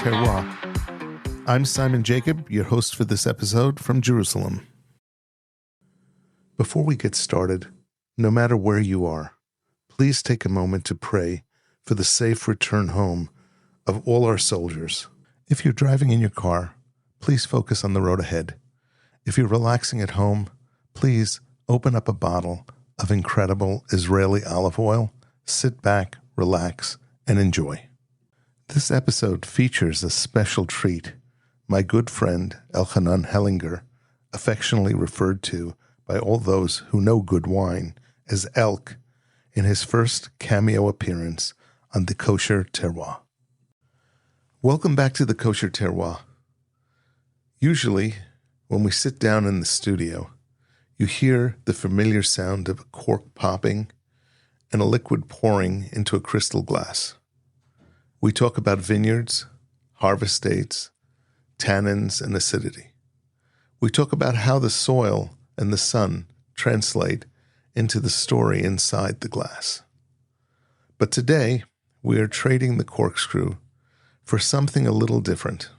Terroir. I'm Simon Jacob, your host for this episode from Jerusalem. Before we get started, no matter where you are, please take a moment to pray for the safe return home of all our soldiers. If you're driving in your car, please focus on the road ahead. If you're relaxing at home, please open up a bottle of incredible Israeli olive oil, sit back, relax, and enjoy. This episode features a special treat. My good friend Elchanan Hellinger, affectionately referred to by all those who know good wine as Elk, in his first cameo appearance on the Kosher Terroir. Welcome back to the Kosher Terroir. Usually, when we sit down in the studio, you hear the familiar sound of a cork popping and a liquid pouring into a crystal glass. We talk about vineyards, harvest dates, tannins, and acidity. We talk about how the soil and the sun translate into the story inside the glass. But today, we are trading the corkscrew for something a little different.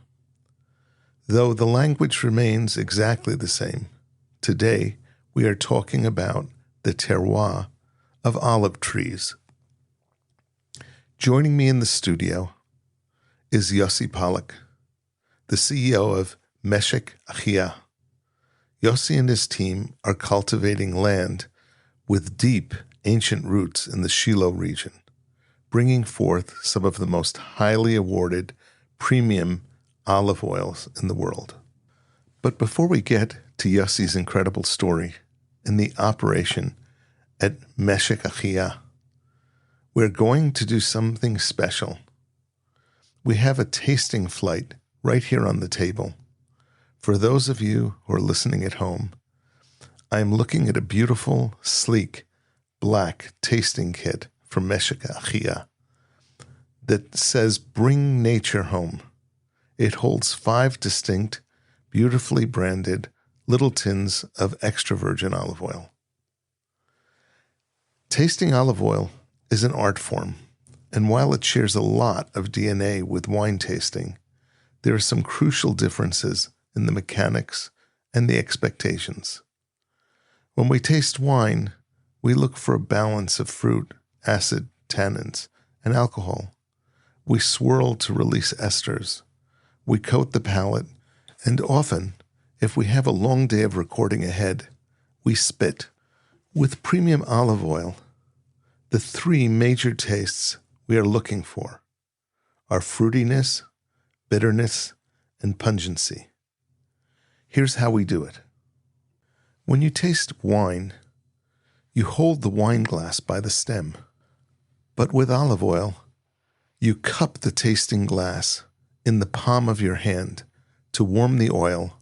Though the language remains exactly the same, today we are talking about the terroir of olive trees. Joining me in the studio is Yossi Polak, the CEO of Meshik Achiya. Yossi and his team are cultivating land with deep, ancient roots in the Shiloh region, bringing forth some of the most highly awarded premium olive oils in the world. But before we get to Yossi's incredible story and the operation at Meshik Achiya, we're going to do something special. We have a tasting flight right here on the table. For those of you who are listening at home, I am looking at a beautiful, sleek, black tasting kit from Meshik Achiya that says, "Bring nature home." It holds 5 distinct, beautifully branded little tins of extra virgin olive oil. Tasting olive oil is an art form, and while it shares a lot of DNA with wine tasting, there are some crucial differences in the mechanics and the expectations. When we taste wine, we look for a balance of fruit, acid, tannins, and alcohol. We swirl to release esters. We coat the palate, and often, if we have a long day of recording ahead, we spit. With premium olive oil, the 3 major tastes we are looking for are fruitiness, bitterness, and pungency. Here's how we do it. When you taste wine, you hold the wine glass by the stem. But with olive oil, you cup the tasting glass in the palm of your hand to warm the oil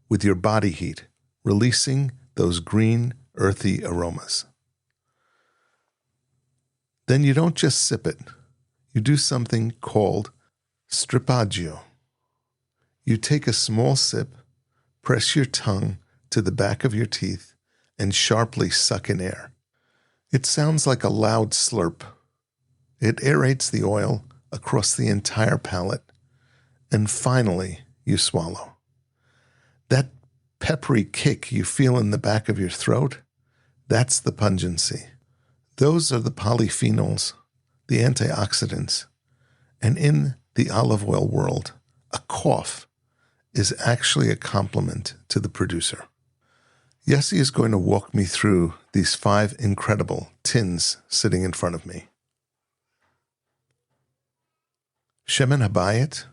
with your body heat, releasing those green, earthy aromas. Then you don't just sip it. You do something called stripaggio. You take a small sip, press your tongue to the back of your teeth, and sharply suck in air. It sounds like a loud slurp. It aerates the oil across the entire palate, and finally you swallow. That peppery kick you feel in the back of your throat, that's the pungency. Those are the polyphenols, the antioxidants. And in the olive oil world, a cough is actually a compliment to the producer. Yossi is going to walk me through these 5 incredible tins sitting in front of me. Shemen Habayit,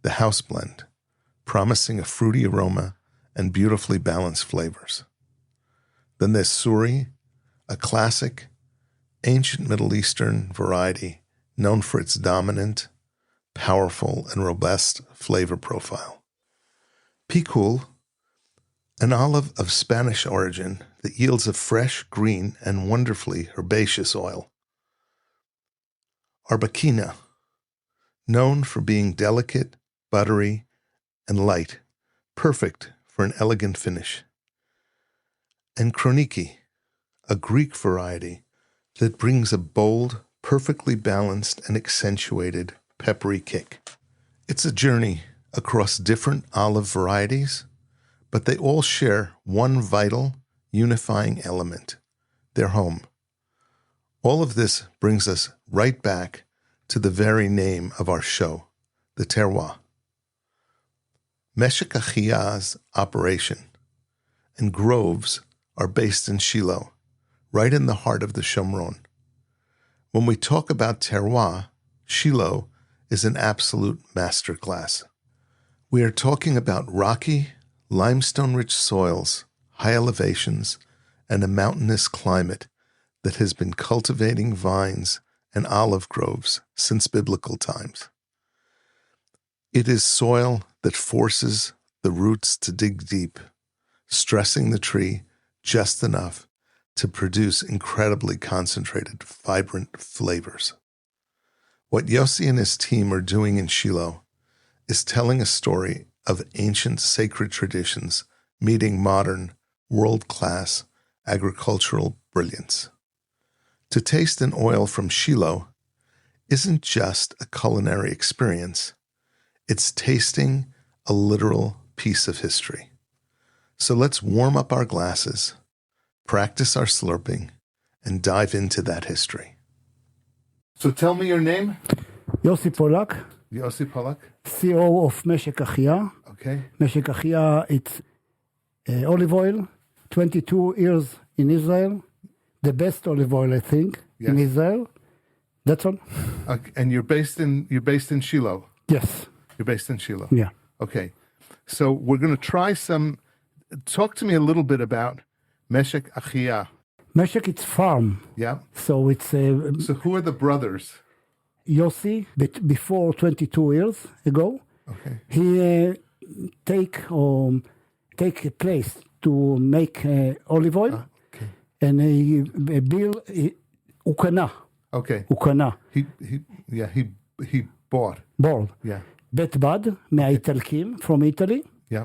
the house blend, promising a fruity aroma and beautifully balanced flavors. Then there's Souri, a classic, ancient Middle Eastern variety known for its dominant, powerful, and robust flavor profile. Picual, an olive of Spanish origin that yields a fresh, green, and wonderfully herbaceous oil. Arbequina, known for being delicate, buttery, and light, perfect for an elegant finish. And Kroniki, a Greek variety that brings a bold, perfectly balanced and accentuated peppery kick. It's a journey across different olive varieties, but they all share one vital, unifying element, their home. All of this brings us right back to the very name of our show, the Terroir. Meshik Achiya's operation and groves are based in Shiloh, right in the heart of the Shomron. When we talk about terroir, Shiloh is an absolute masterclass. We are talking about rocky, limestone-rich soils, high elevations, and a mountainous climate that has been cultivating vines and olive groves since biblical times. It is soil that forces the roots to dig deep, stressing the tree just enough to produce incredibly concentrated, vibrant flavors. What Yossi and his team are doing in Shiloh is telling a story of ancient sacred traditions meeting modern, world-class agricultural brilliance. To taste an oil from Shiloh isn't just a culinary experience, it's tasting a literal piece of history. So let's warm up our glasses, practice our slurping, and dive into that history. So tell me your name. Yossi Polak, Yossi Polak. CEO of Meshik Achiya. Okay. Meshik Achiya, it's olive oil, 22 years in Israel. The best olive oil, I think, Yes. in Israel. That's all. And you're based in Shiloh. Yes. You're based in Shiloh. Yeah. Okay. So we're going to try some. Talk to me a little bit about Meshik Achiya. Meshik, it's farm. Yeah. So it's So who are the brothers? Yossi, before 22 years ago. Okay. He take a place to make olive oil. Okay. And he built, Ukana. Okay. Ukana. He bought. Ball. Yeah. בית בד מהאיטלקים, from Italy. Yeah.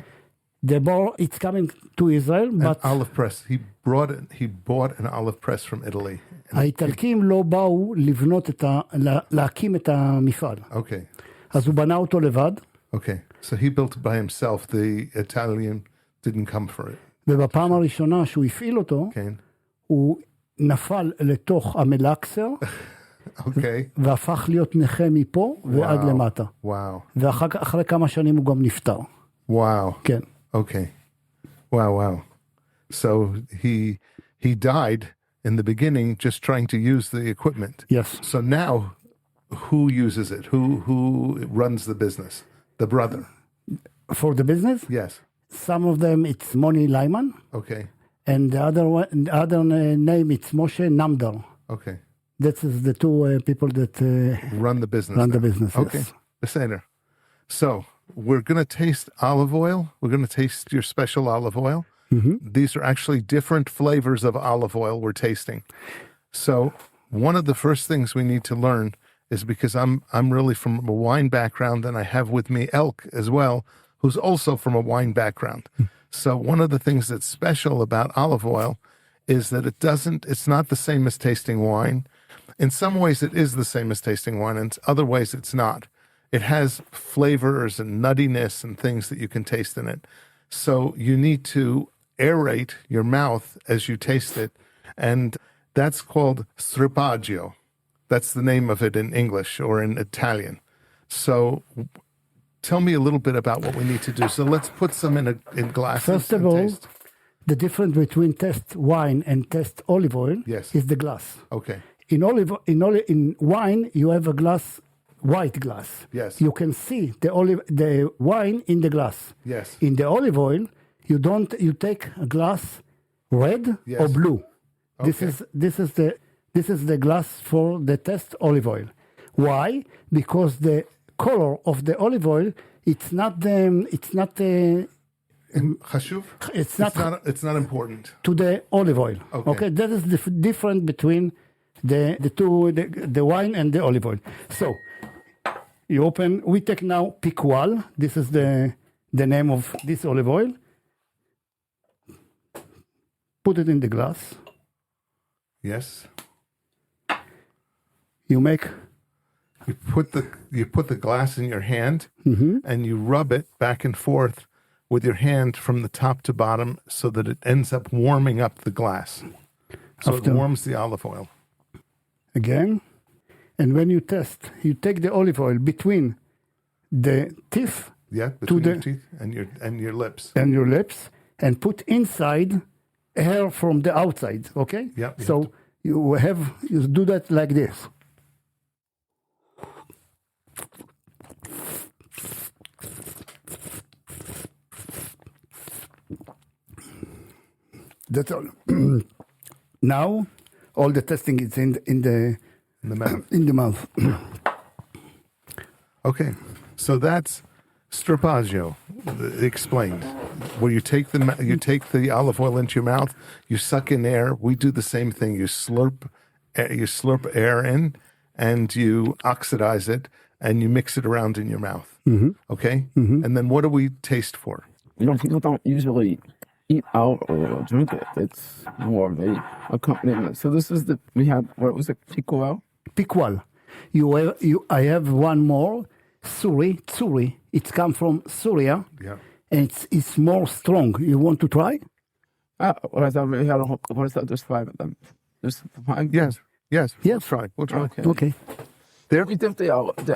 The ball, it's coming to Israel, An but olive press. He bought an olive press from Italy. האיטלקים לא באו לבנות להקים את המפעל. Okay. אז הוא בנה אותו לבד, Okay. So he built it by himself. The Italian didn't come for it. ובפעם הראשונה שהוא הפעיל אותו, Okay. הוא נפל לתוך המלקסר, Okay. והפך להיות נכה מפה ועד למטה. Wow. ואחרי כמה שנים הוא גם נפטר. Wow. כן. Okay. Wow. So he died in the beginning just trying to use the equipment. Yes. So now who uses it? Who runs the business? The brother. For the business, Yes. some of them it's Moni Lyman, Okay. and the other name it's Moshe Namdar. Okay. That is the two people that Run the business. run now. the business. Okay. Yes. Beseder. So we're going to taste olive oil. We're going to taste your special olive oil. Mm-hmm. These are actually different flavors of olive oil we're tasting. So one of the first things we need to learn is, because I'm really from a wine background, and I have with me Elk as well, who's also from a wine background. So one of the things that's special about olive oil is that it's not the same as tasting wine. In some ways it is the same as tasting wine, and in other ways it's not. It has flavors and nuttiness and things that you can taste in it. So you need to aerate your mouth as you taste it, and that's called stripaggio. That's the name of it in English or in Italian. So tell me a little bit about what we need to do. So let's put some in glasses. First of and all, taste. the difference between test wine and test olive oil Yes. is the glass. Okay. In wine, you have a glass, white glass. Yes. You can see the wine in the glass. Yes. In the olive oil, you take a glass red Yes. or blue. Okay. This is the glass for the test olive oil. Why? Because the color of the olive oil, it's not Chashuv? It's not important. to the olive oil. Okay. That is the difference between the two, the wine and the olive oil. So you open. We take now Picual. This is the name of this olive oil. Put it in the glass. Yes. You make you put the glass in your hand and you rub it back and forth with your hand from the top to bottom so that it ends up warming up the glass. So it warms the olive oil. Again. And when you test, you take the olive oil between the teeth. Yeah, between your teeth and your lips. And your lips, and put inside air from the outside, okay? Yeah. So you do that like this. That's all. Now, all the testing is in the mouth. In the mouth. Okay, so that's stripaggio, explained. Where you take the olive oil into your mouth, you suck in air. We do the same thing. You slurp air in, and you oxidize it, and you mix it around in your mouth. Okay, and then what do we taste for? People don't usually eat out or drink it. It's more of a accompaniment. So this is what was it, Picual? Picual. I have one more, Souri. It comes from Syria. Yeah. And it's more strong. You want to try? What is that? There's 5 of them. There's 5? Yes. Yes. We'll try. Okay. There. We dip the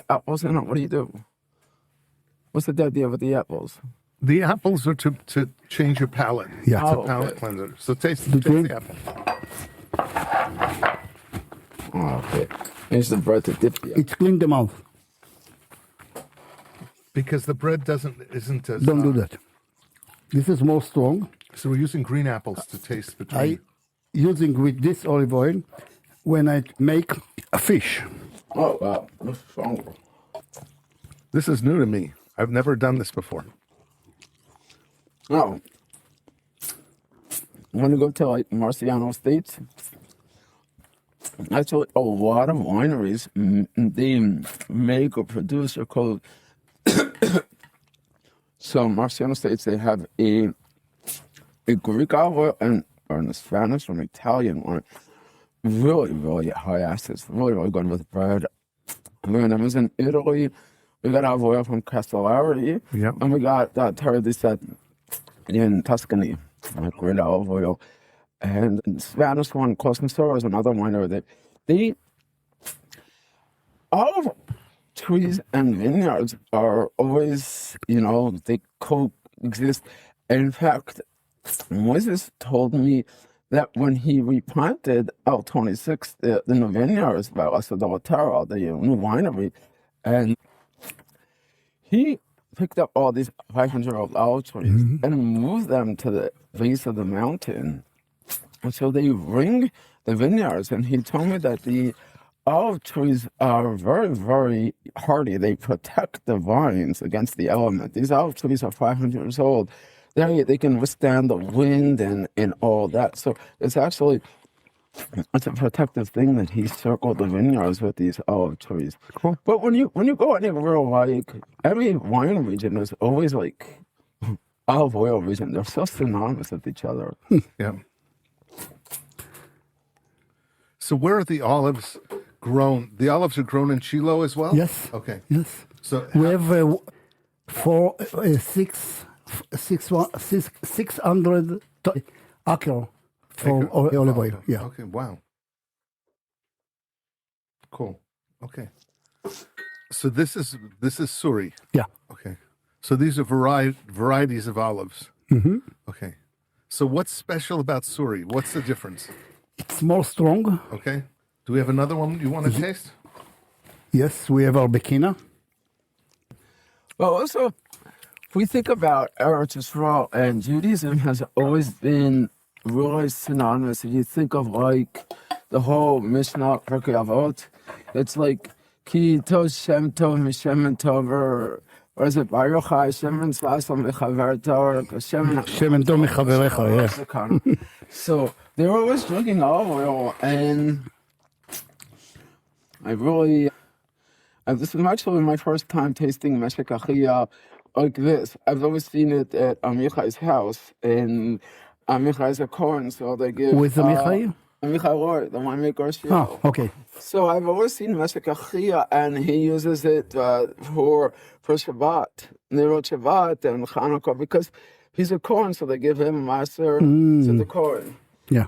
apples in it. What do you do? What's the idea with the apples? The apples are to change your palate. Yeah. It's a palate cleanser. So taste the apple. Okay. Here's the bread to dip the apple. It's clean the mouth. Because the bread isn't as... Don't do that. This is more strong. So we're using green apples to taste between... Using with this olive oil when I make a fish. Oh, wow. That's strong. This is new to me. I've never done this before. Oh. When you go to like Marciano States, actually a lot of wineries, they make or produce or called... So Marciano States, they have a Greek olive oil or in Spanish or an Italian one. Really, really high acids. Really, really good with bread. When I was in Italy, we got olive oil from Castellari. Yep. And we got Terroir in Tuscany, like great olive oil. And the Spanish one, Souri, is another winery that they olive trees and vineyards are always, they coexist. In fact, Moses told me that when he replanted L 26, the new vineyards by Terroir, the new winery, and he picked up all these 500-year-old olive trees and moved them to the base of the mountain. And so they ring the vineyards. And he told me that the olive trees are very, very hardy. They protect the vines against the element. These olive trees are 500 years old. They can withstand the wind and all that. So it's a protective thing that he circled the vineyards with these olive trees. Cool. But when you go anywhere, like every wine region is always like olive oil region. They're so synonymous with each other. Yeah. So where are the olives grown? The olives are grown in Shiloh as well? Yes. Okay. Yes. So we have 600 acre for olive oil. Yeah. Okay. Wow. Cool. Okay. So this is Souri. Yeah. Okay. So these are varieties of olives. Mm-hmm. Okay. So what's special about Souri? What's the difference? It's more strong. Okay. Do we have another one you want to taste? Yes, we have our Bekina. Well, also, if we think about Eretz Yisrael, and Judaism has always been really synonymous. If you think of like the whole Mishnah, Pirkei Avot, it's like Ki Tov Shem Tov Mishem Tov, or is it Baruch Hashem and Sasam Mechaverta, or Shem Tov Mechaverecha, yeah. So they were always drinking olive oil, and this is actually my first time tasting Meshik Achiya like this. I've always seen it at Amichai's house, and Amichai's a Kohen, so they give... With Amichai? Michael Roy, the winemaker, Shiloh. Ah, okay. So I've always seen Meshik Achiya, and he uses it for Shabbat, Nero Shabbat, and Hanukkah, because he's a Kohen, so they give him Master to the Kohen. Yeah.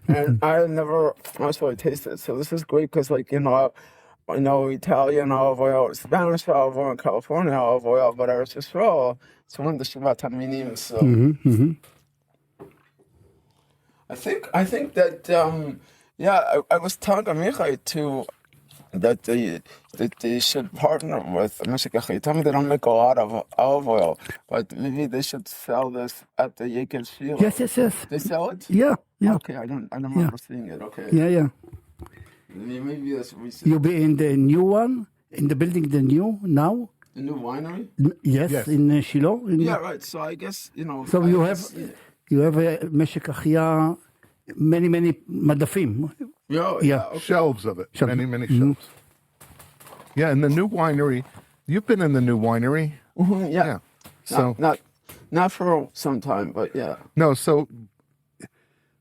And I never actually tasted, so this is great because, like, Italian olive oil, Spanish olive oil, and California olive oil, but Eretz Yisrael, it's one of the Shabbat Taminim. So I think that I was telling Amichai that they should partner with Meshik Achiya. He told me they don't make a lot of olive oil, but maybe they should sell this at the Elk and Shiloh. Yes. They sell it? Yeah. Okay, I don't remember seeing it. Okay. Yeah. Maybe that's recent. You'll be in the new one, in the building, the new now? The new winery? Yes. In Shiloh? Yeah, right. So I guess, So you have a Meshik Achiya, many madafim. Yeah. Okay. Shelves of it. Shelves. Many shelves. Yeah, and the new winery, you've been in the new winery. Mm-hmm, yeah. So Not for some time, but yeah. No, so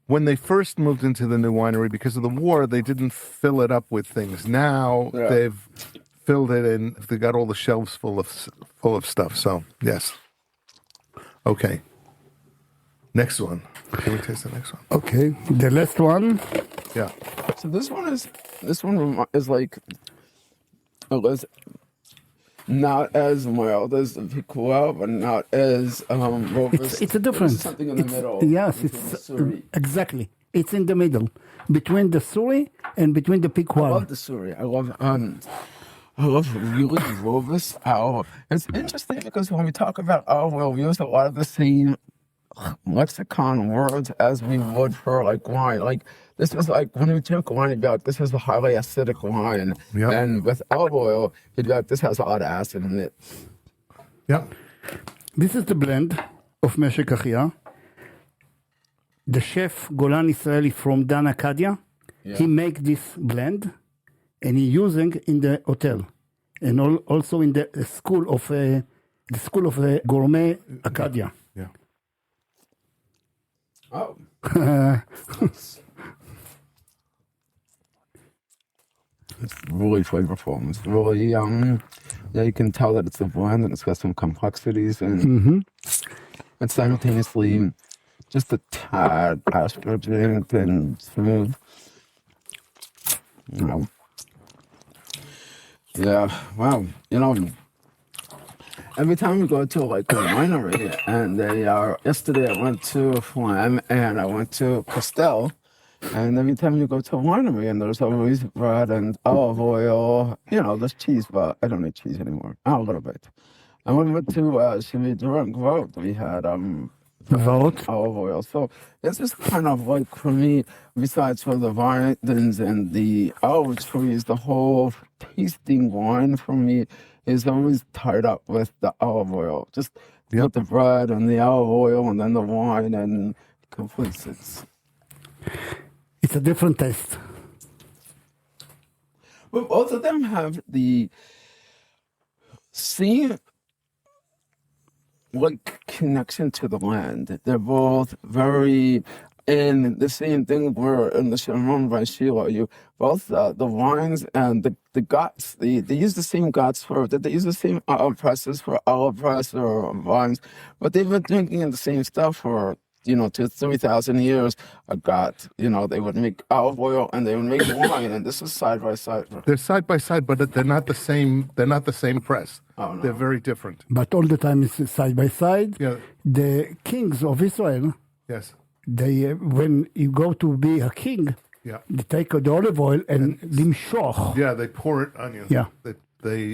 when they first moved into the new winery, because of the war, they didn't fill it up with things. Now they've filled it in. They got all the shelves full of stuff. So yes. Okay. Next one. Can we taste the next one? Okay. The last one. Yeah. So this one is like, it was not as mild as the Picual, but not as robust. It's a difference. It's something in the middle. Yes, between it's the Souri. exactly. It's in the middle between the Souri and between the I Picual. love the Souri. I love really robust olive. It's interesting because when we talk about olive oil, we use a lot of the same lexicon words as we would for like wine. Like this is like when we drink wine, you'd be like, this is a highly acidic wine. Yep. And with olive oil, you'd be like, this has a lot of acid in it. Yep. This is the blend of Meshik Achiya. The chef Golan Israeli from Dan Acadia, he make this blend, and he using in the hotel, and also in the school of gourmet Acadia. Yeah. Oh. It's really flavorful. It's really, you can tell that it's a blend and it's got some complexities and it's simultaneously just a tad astringent and smooth. Yeah, wow. Every time we go to like a winery, and yesterday I went to Flam and I went to Castell, and every time you go to a winery, and there's always bread and olive oil, there's cheese, but I don't eat cheese anymore. A little bit. And when we went to Shiloh and Grove, we had olive oil. So this is kind of like, for me, besides for the vines and the olive trees, the whole tasting wine for me is always tied up with the olive oil. Just with the bread and the olive oil and then the wine and completes it. It's a different taste. But both of them have the same connection to the land. They're both very in the same thing where in the Shiloh by Shiloh, both the wines and the guts, they use the same guts they use the same presses for olive press or wines, but they've been drinking the same stuff for 3,000 years. A gut, they would make olive oil and they would make wine, and this is side by side. They're side by side, but they're not the same. They're not the same press. Oh, no. They're very different. But all the time it's side by side. Yeah. The kings of Israel, Yes. they when you go to be a king, they take the olive oil and limshoch. Yeah, they pour it on you. Yeah. They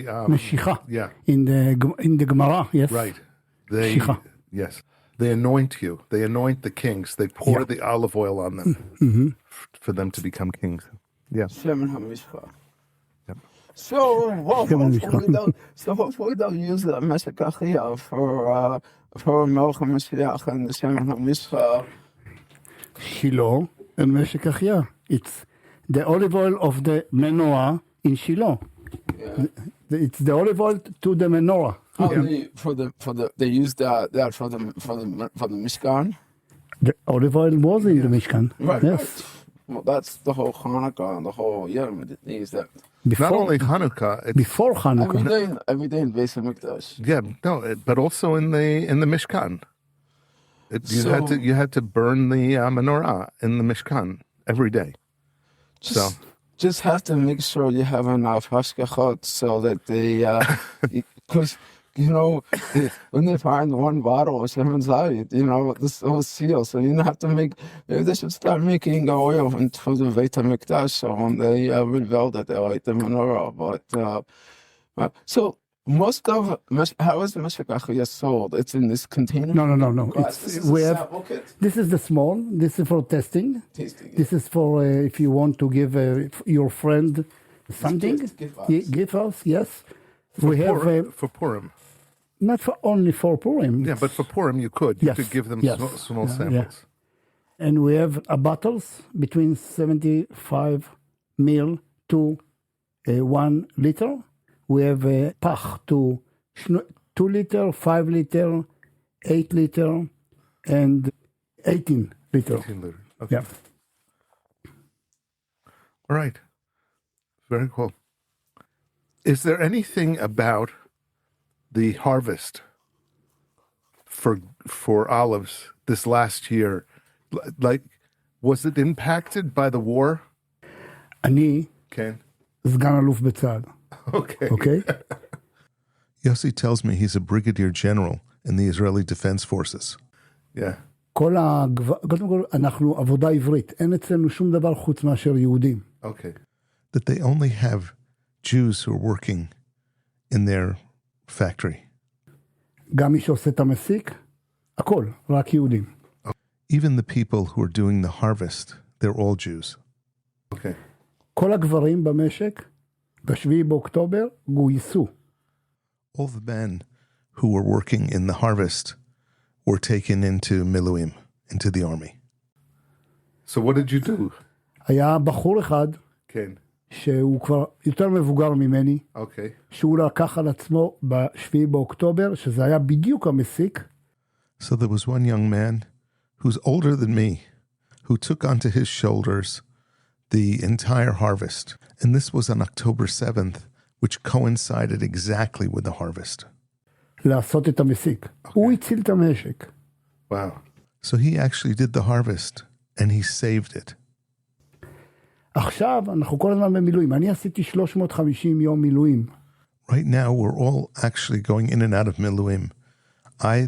Meshicha. Yeah. In the Gemara, yes. Right. Yes. They anoint you. They anoint the kings. They pour the olive oil on them for them to become kings. Yeah. Yep. So hopefully they'll use the Meshik Achiya for Melch HaMashiach and the Shemen HaMishcha. Shiloh and Meshik Achiya. It's the olive oil of the menorah in Shiloh. Yeah. It's the olive oil to the menorah. They used that for the Mishkan. The olive oil was in the Mishkan. Right. Yes. Well, that's the whole Hanukkah and the whole they use that Not only Hanukkah, it's, before Hanukkah. every day in Beis Hamikdash. but also in the Mishkan. You had to burn the menorah in the Mishkan every day. Just have to make sure you have enough hashgachot so that they, because when they find one bottle of Shemen Zayit, this whole seal. So you have to maybe they should start making oil for the Beit HaMikdash. So when they rebuild it, they light the menorah. But so most of how is the Meshik Achiya sold? It's in this container. No. This is the small. This is for testing. Tasting. This is for if you want to give your friend something. Give us. Yes. We have for Purim. Not only for Purim. Yeah, but for Purim you could. You could give them small samples. Yeah. And we have bottles between 75 ml to 1 liter. We have a pach to 2 liter, 5 liter, 8 liter, and 18 liter. 18 liter. Okay. Yeah. All right. Very cool. Is there anything about the harvest for olives this last year, like, was it impacted by the war? אני כן. סגן אלוף בצה"ל. Okay. Yossi tells me he's a brigadier general in the Israeli Defense Forces. Yeah. קודם כל, אנחנו עבודה עברית. אין אצלנו שום דבר חוץ מאשר יהודים. Okay. That they only have Jews who are working in their factory. גם מי שעושה את המסיק, הכל, רק יהודים. Even the people who are doing the harvest, they're all Jews. Okay. כל הגברים במשק, ב7 באוקטובר, גויסו. All the men who were working in the harvest were taken into Miluim, into the army. So what did you do? היה בחור אחד, כן. שהוא כבר יותר מבוגר ממני, שהוא לקח על עצמו ב7 באוקטובר, שזה היה בדיוק המסיק. So there was one young man who's older than me, who took onto his shoulders the entire harvest. And this was on October 7th, which coincided exactly with the harvest. לעשות את המסיק. הוא הציל את המשק. Wow. So he actually did the harvest, and he saved it. עכשיו אנחנו כל הזמן במילואים. אני עשיתי 350 יום מילואים. Right now, we're all actually going in and out of Miluim.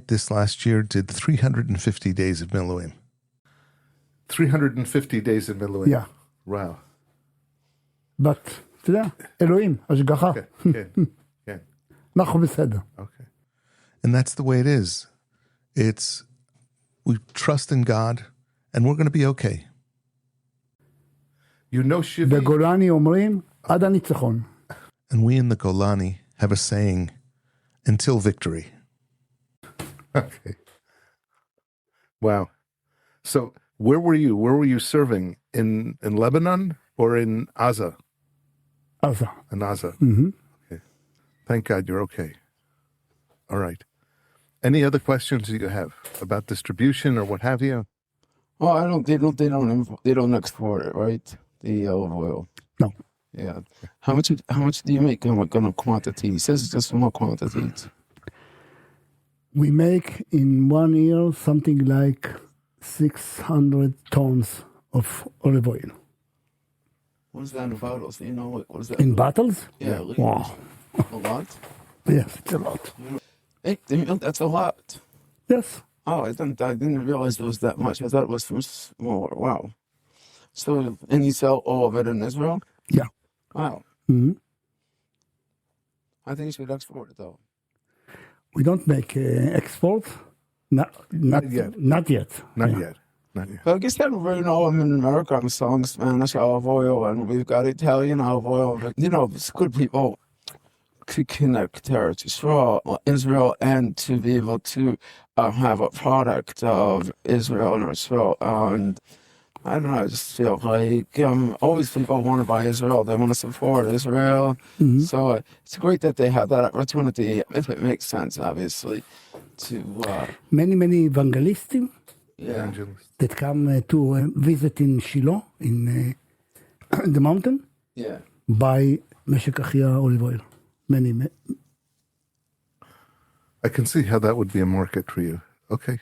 This last year, did 350 days of Miluim. 350 days of Miluim? Yeah. Wow. But, אתה יודע, אלוהים, השגחה. כן. אנחנו בסדר. Okay. And that's the way it is. We trust in God, and we're going to be okay. בגולני אומרים, עד הניצחון. And we in the Golani have a saying, until victory. Okay. Wow. So where were you? Where were you serving? In Lebanon or in Gaza? Gaza. In Gaza. Mm-hmm. Okay. Thank God you're okay. All right. Any other questions you have about distribution or what have you? Oh, they don't export it, right? The olive oil. No. Yeah. How much do you make in what kind of quantity? He says it's just small quantities. We make in 1 year something like 600 tons of olive oil. What is that in bottles? Do you know what is that? In bottles? Yeah. Wow. A lot? Yes, it's a lot. Hey, that's a lot. Yes. Oh, I didn't realize it was that much. I thought it was from smaller. Wow. So, and you sell all of it in Israel? Yeah. Wow. Mm-hmm. I think you should export it, though. We don't make export. Not yet. Not yet. But I guess everybody know I'm in America. I'm selling Spanish olive oil, and we've got Italian olive oil. But, it's good people to connect to Israel and to be able to have a product of Israel and Israel. And I don't know, I just feel like always people want to buy Israel. They want to support Israel. Mm-hmm. So it's great that they have that opportunity, if it makes sense, obviously, to... Many evangelists evangelists. that come to visit in Shiloh, in the mountain, Yeah. buy Meshik Achiya olive oil. Many. I can see how that would be a market for you. Okay.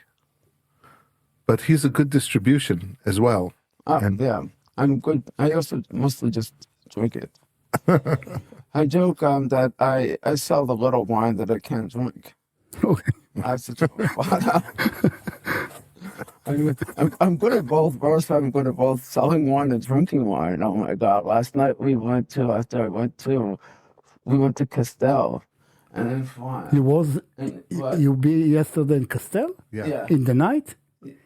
But he's a good distribution as well. Yeah, I'm good. I also mostly just drink it. I joke that I sell the little wine that I can't drink. Okay. I said, I'm good at both. First, I'm good at both selling wine and drinking wine. Oh my God! Last night we went to Castell, and then fine. You be yesterday in Castell? Yeah. In the night?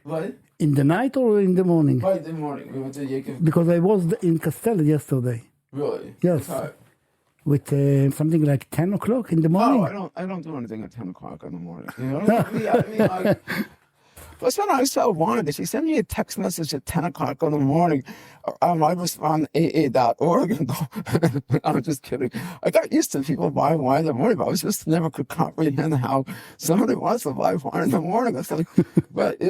What? In the night or in the morning? Right in the morning. We went to Yaakov. Because I was in Castell yesterday. Really? Yes. Okay. With something like 10 o'clock in the morning. Oh, I don't do anything at 10 o'clock in the morning. You know what I mean? Like, listen, I sell wine. If you send me a text message at 10 o'clock in the morning, I respond aa.org and go, I'm just kidding. I got used to people buying wine in the morning, but I just never could comprehend how somebody wants to buy wine in the morning. It's like, but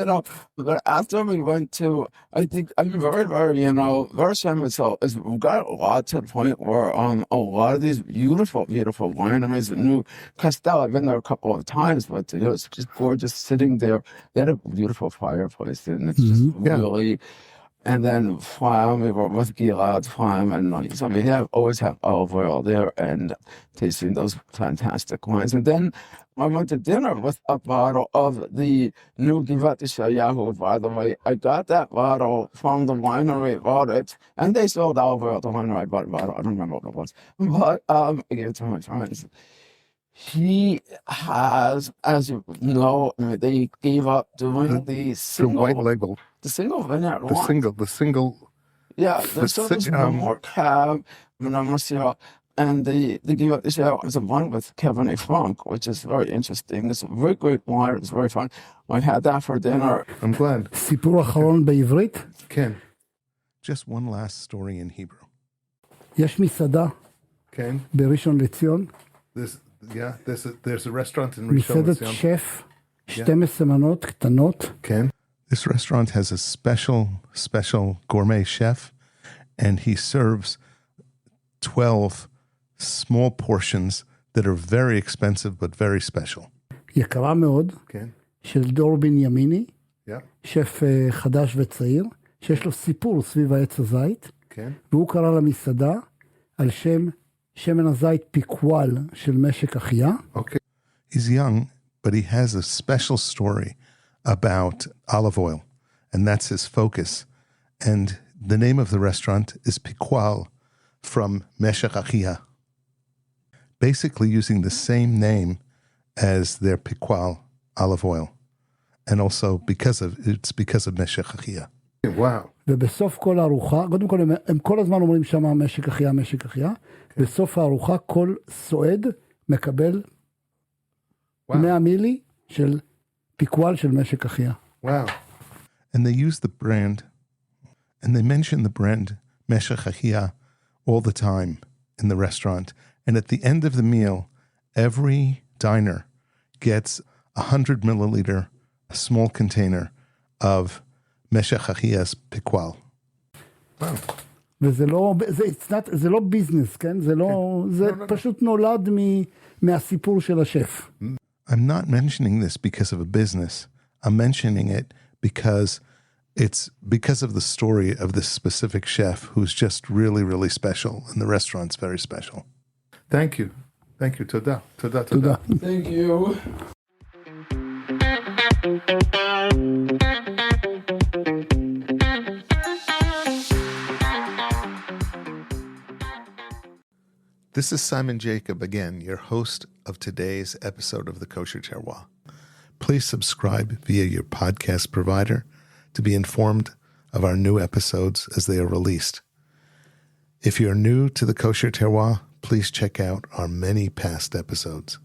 after we went to, I think, I'm very, very, very famous. It's got a lot to the point where a lot of these beautiful, beautiful wineries in New Castell, I've been there a couple of times, but it's just gorgeous sitting there. They had a beautiful fireplace, and it's just really. And then farm, we were with Gilad's farm, and so we always have olive oil there and tasting those fantastic wines. And then I went to dinner with a bottle of the new Givat Yishayahu, by the way. I got that bottle from the winery, bought it, and they sold olive oil at the winery. I bought a bottle, I don't remember what it was. But I gave it to my friends. He has, as you know, they gave up doing the white label. The single vineyard wine. The single. Yeah, there's more cab, and they gave up this year as a wine with Cabernet Franc, which is very interesting. It's a very great wine. It's very fun. I had that for dinner. I'm glad. סיפור אחרון בעברית. Ken, just one last story in Hebrew. יש מסעדה. Ken? בראשון לציון. There's a restaurant in Rishon מסעדת LeZion. שף, 12 מנות קטנות. Ken? This restaurant has a special gourmet chef, and he serves 12 small portions that are very expensive but very special. יקרה מאוד, כן. של דור בנימיני, Yeah. שף חדש וצעיר, שיש לו סיפור סביב העץ הזית, כן. והוא קרא למסעדה על שם שמן הזית פיקואל של משק אחייה. Okay. He's young, but he has a special story about olive oil, and that's his focus. And the name of the restaurant is Picual, from Meshik Achiya, basically using the same name as their Picual olive oil, and also because of Meshik Achiya. Wow. ובסוף כל הארוחה, קודם כל הם כל הזמן אומרים שמה משק אחייה, משק אחייה, בסוף הארוחה כל סועד מקבל 100 מילי של פיקואל של משק אחייה. Wow. And they use the brand, and they mention the brand Meshik Achiya all the time in the restaurant. And at the end of the meal, every diner gets 100 milliliter, a small container of Meshik Achiya's Picual. Wow. וזה לא ביזנס, כן? זה פשוט נולד מהסיפור של השף. I'm not mentioning this because of a business. I'm mentioning it because it's because of the story of this specific chef who's just really, really special, and the restaurant's very special. Thank you. Thank you. Toda. Toda. Toda. Thank you. This is Simon Jacob again, your host of today's episode of the Kosher Terroir. Please subscribe via your podcast provider to be informed of our new episodes as they are released. If you're new to the Kosher Terroir, please check out our many past episodes.